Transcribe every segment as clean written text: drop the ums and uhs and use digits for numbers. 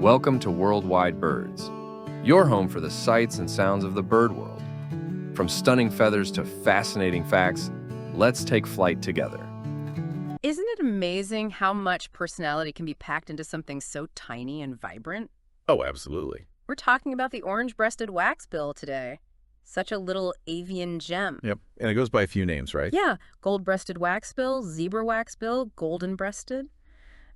Welcome to Worldwide Birds, your home for the sights and sounds of the bird world. From stunning feathers to fascinating facts, let's take flight together. Isn't it amazing how much personality can be packed into something so tiny and vibrant? Oh, absolutely. We're talking about the orange-breasted waxbill today. Such a little avian gem. Yep. And it goes by a few names, right? Yeah, gold-breasted waxbill, zebra waxbill, golden-breasted.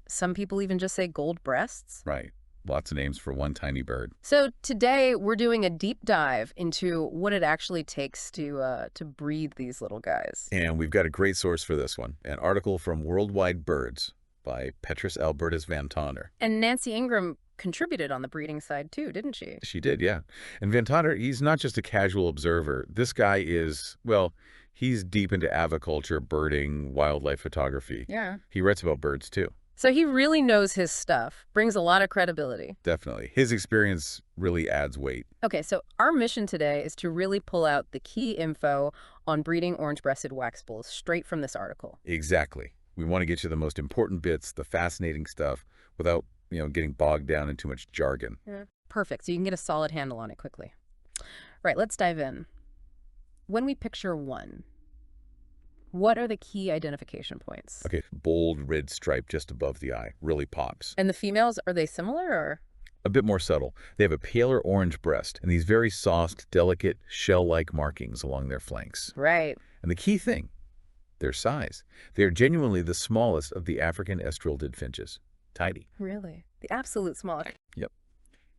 Some people even just say gold breasts. Right. Lots of names for one tiny bird. So today we're doing a deep dive into what it actually takes to breed these little guys. And we've got a great source for this one, an article from Worldwide Birds by Petrus Albertus Van Tonner. And Nancy Ingram contributed on the breeding side too, didn't she? She did, yeah. And Van Tonner, he's not just a casual observer. This guy is, well, he's deep into aviculture, birding, wildlife photography. Yeah. He writes about birds, too. So he really knows his stuff, brings a lot of credibility. Definitely. His experience really adds weight. Okay, so our mission today is to really pull out the key info on breeding orange-breasted waxbills straight from this article. Exactly. We want to get you the most important bits, the fascinating stuff, without, getting bogged down in too much jargon. Yeah. Perfect, so you can get a solid handle on it quickly. Right, let's dive in. When we picture one, what are the key identification points? Okay, bold red stripe just above the eye really pops. And the females, are they similar or? A bit more subtle. They have a paler orange breast and these very soft, delicate, shell-like markings along their flanks. Right. And the key thing, their size. They are genuinely the smallest of the African estrildid finches. Tiny. Really? The absolute smallest. Yep.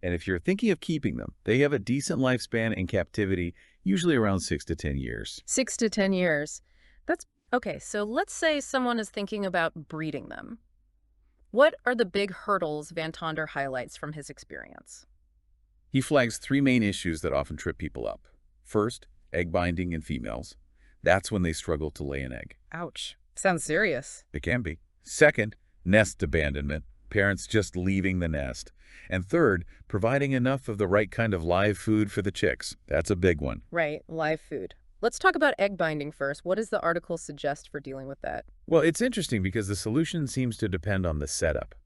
And if you're thinking of keeping them, they have a decent lifespan in captivity, usually around 6 to 10 years. 6 to 10 years. That's okay. So let's say someone is thinking about breeding them. What are the big hurdles Van Tonder highlights from his experience? He flags 3 main issues that often trip people up. First, egg binding in females. That's when they struggle to lay an egg. Ouch. Sounds serious. It can be. Second, nest abandonment. Parents just leaving the nest. And third, providing enough of the right kind of live food for the chicks. That's a big one. Right, live food. Let's talk about egg binding first. What does the article suggest for dealing with that? Well, it's interesting because the solution seems to depend on the setup.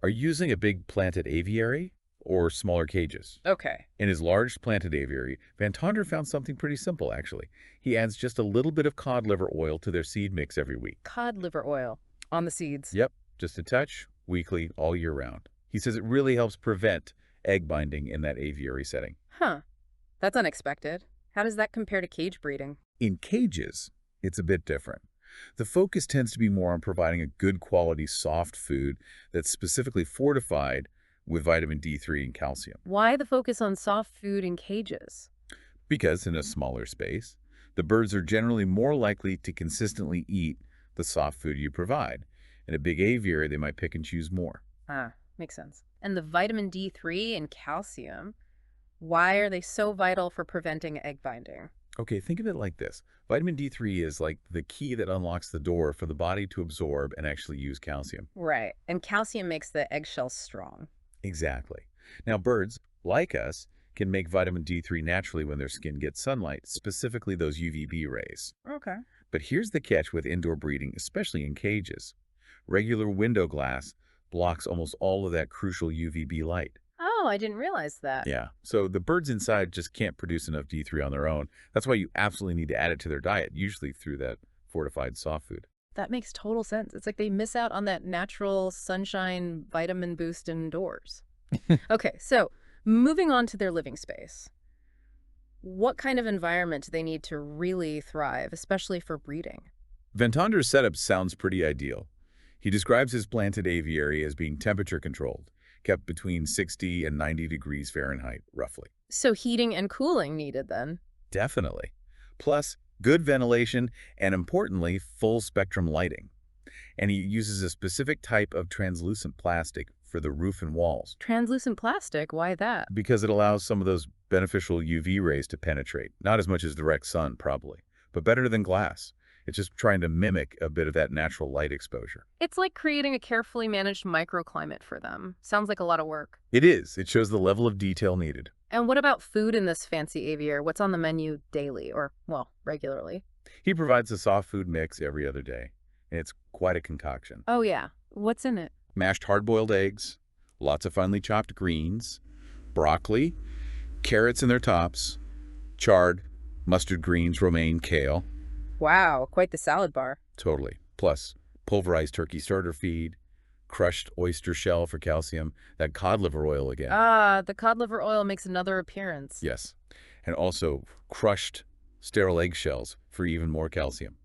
Are you using a big planted aviary or smaller cages? Okay. In his large planted aviary, Van Tonder found something pretty simple, actually. He adds just a little bit of cod liver oil to their seed mix every week. Cod liver oil on the seeds. Yep, just a touch, weekly, all year round. He says it really helps prevent egg binding in that aviary setting. Huh. That's unexpected. How does that compare to cage breeding? In cages, it's a bit different. The focus tends to be more on providing a good quality soft food that's specifically fortified with vitamin D3 and calcium. Why the focus on soft food in cages? Because in a smaller space, the birds are generally more likely to consistently eat the soft food you provide. In a big aviary, they might pick and choose more. Ah, makes sense. And the vitamin D3 and calcium, why are they so vital for preventing egg binding? Okay, think of it like this. Vitamin D3 is like the key that unlocks the door for the body to absorb and actually use calcium. Right. And calcium makes the eggshells strong. Exactly. Now, birds, like us, can make vitamin D3 naturally when their skin gets sunlight, specifically those UVB rays. Okay. But here's the catch with indoor breeding, especially in cages. Regular window glass blocks almost all of that crucial UVB light. Oh, I didn't realize that. Yeah, so the birds inside just can't produce enough D3 on their own. That's why you absolutely need to add it to their diet, usually through that fortified soft food. That makes total sense. It's like they miss out on that natural sunshine vitamin boost indoors. Okay, so moving on to their living space. What kind of environment do they need to really thrive, especially for breeding? Van Tonder's setup sounds pretty ideal. He describes his planted aviary as being temperature controlled, kept between 60 and 90 degrees Fahrenheit, roughly. So heating and cooling needed then. Definitely. Plus, good ventilation and, importantly, full spectrum lighting. And he uses a specific type of translucent plastic for the roof and walls Translucent plastic, why that? because it allows some of those beneficial UV rays to penetrate. Not as much as direct sun, probably, but better than glass. It's just trying to mimic a bit of that natural light exposure. It's like creating a carefully managed microclimate for them. Sounds like a lot of work. It is. It shows the level of detail needed. And what about food in this fancy aviary? What's on the menu daily or, well, regularly? He provides a soft food mix every other day, and it's quite a concoction. Oh, yeah. What's in it? Mashed hard-boiled eggs, Lots of finely chopped greens, broccoli, carrots in their tops, chard, mustard greens, romaine, kale. Wow, quite the salad bar. Totally. Plus, pulverized turkey starter feed, crushed oyster shell for calcium, that cod liver oil again. Ah, the cod liver oil makes another appearance. Yes. And also crushed sterile eggshells for even more calcium.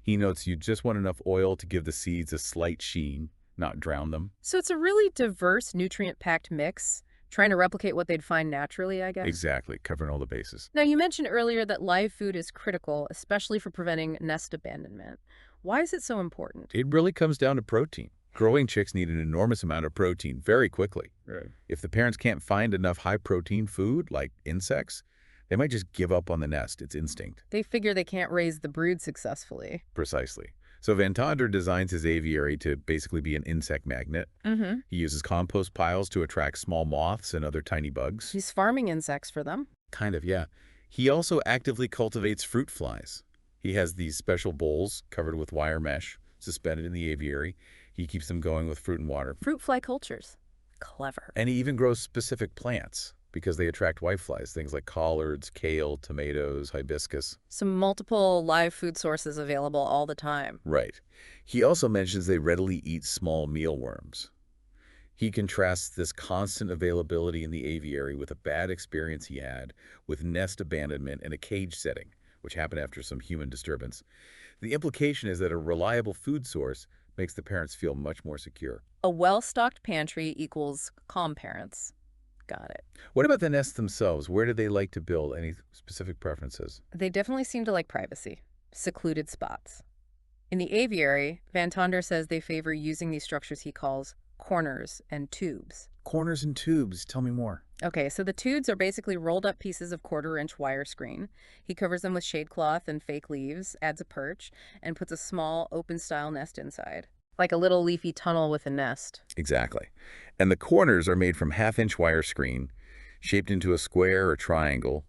He notes you just want enough oil to give the seeds a slight sheen, not drown them. So it's a really diverse, nutrient-packed mix, trying to replicate what they'd find naturally, I guess. Exactly, covering all the bases. Now, you mentioned earlier that live food is critical, especially for preventing nest abandonment. Why is it so important? It really comes down to protein. Growing chicks need an enormous amount of protein very quickly. Right. If the parents can't find enough high-protein food, like insects, they might just give up on the nest. It's instinct. They figure they can't raise the brood successfully. Precisely. So Van Tonder designs his aviary to basically be an insect magnet. Mm-hmm. He uses compost piles to attract small moths and other tiny bugs. He's farming insects for them. Kind of, yeah. He also actively cultivates fruit flies. He has these special bowls covered with wire mesh, suspended in the aviary. He keeps them going with fruit and water. Fruit fly cultures. Clever. And he even grows specific plants because they attract whiteflies, things like collards, kale, tomatoes, hibiscus. So multiple live food sources available all the time. Right. He also mentions they readily eat small mealworms. He contrasts this constant availability in the aviary with a bad experience he had with nest abandonment in a cage setting, which happened after some human disturbance. The implication is that a reliable food source makes the parents feel much more secure. A well-stocked pantry equals calm parents. Got it. What about the nests themselves? Where do they like to build? Any specific preferences? They definitely seem to like privacy, secluded spots. In the aviary, Van Tonder says they favor using these structures he calls corners and tubes. Corners and tubes. Tell me more. Okay, so the tubes are basically rolled up pieces of 1/4-inch wire screen. He covers them with shade cloth and fake leaves, adds a perch, and puts a small open-style nest inside. Like a little leafy tunnel with a nest. Exactly. And the corners are made from 1/2-inch wire screen, shaped into a square or triangle,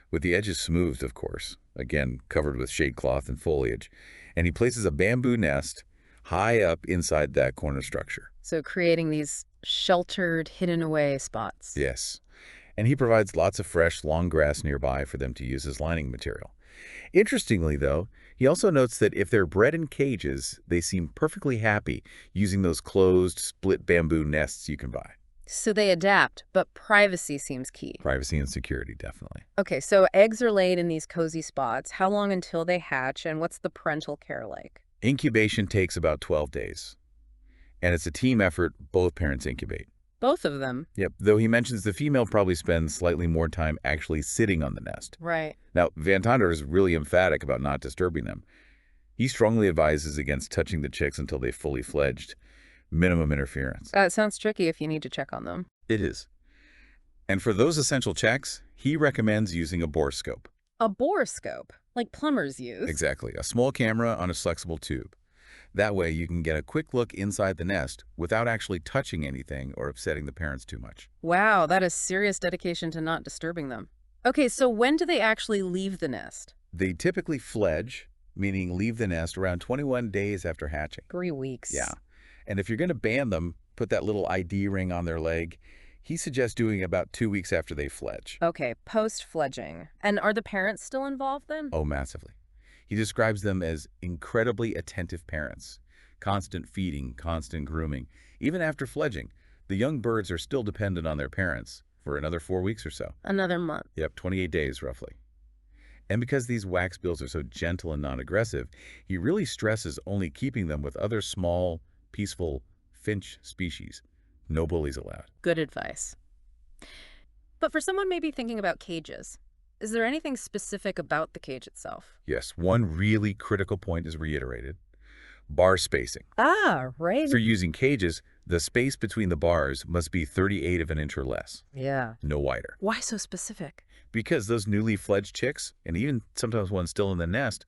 with the edges smoothed, of course, again, covered with shade cloth and foliage. And he places a bamboo nest high up inside that corner structure. So creating these sheltered, hidden away spots. Yes. And he provides lots of fresh, long grass nearby for them to use as lining material. Interestingly, though, he also notes that if they're bred in cages, they seem perfectly happy using those closed, split bamboo nests you can buy. So they adapt, but privacy seems key. Privacy and security, definitely. Okay, so eggs are laid in these cozy spots. How long until they hatch, and what's the parental care like? Incubation takes about 12 days. And it's a team effort. Both parents incubate. Both of them. Yep, though he mentions the female probably spends slightly more time actually sitting on the nest. Right. Now, Van Tonder is really emphatic about not disturbing them. He strongly advises against touching the chicks until they've fully fledged. Minimum interference. It sounds tricky if you need to check on them. It is. And for those essential checks, he recommends using a borescope. A borescope, like plumbers use. Exactly, a small camera on a flexible tube. That way you can get a quick look inside the nest without actually touching anything or upsetting the parents too much. Wow, that is serious dedication to not disturbing them. Okay, so when do they actually leave the nest? They typically fledge, meaning leave the nest around 21 days after hatching. 3 weeks. Yeah. And if you're going to ban them, put that little ID ring on their leg. He suggests doing it about 2 weeks after they fledge. Okay, post-fledging. And are the parents still involved then? Oh, massively. He describes them as incredibly attentive parents. Constant feeding, constant grooming. Even after fledging, the young birds are still dependent on their parents for another 4 weeks or so. Another month. Yep, 28 days roughly. And because these waxbills are so gentle and non-aggressive, he really stresses only keeping them with other small, peaceful finch species. No bullies allowed. Good advice. But for someone maybe thinking about cages, is there anything specific about the cage itself? Yes, one really critical point is reiterated. Bar spacing. Ah, right. For using cages, the space between the bars must be 38 of an inch or less. Yeah. No wider. Why so specific? Because those newly fledged chicks, and even sometimes ones still in the nest,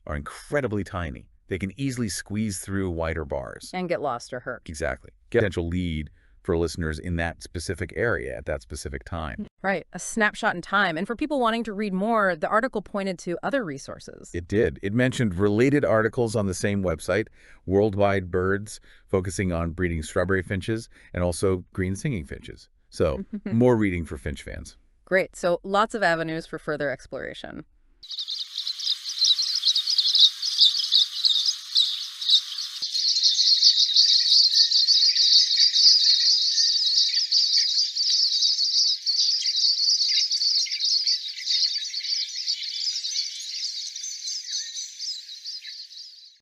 are incredibly tiny. They can easily squeeze through wider bars. And get lost or hurt. Exactly. Get potential lead for listeners in that specific area at that specific time. Right, a snapshot in time. And for people wanting to read more, the article pointed to other resources. It did. It mentioned related articles on the same website, Worldwide Birds, focusing on breeding strawberry finches, and also green singing finches. So more reading for finch fans. Great, so lots of avenues for further exploration.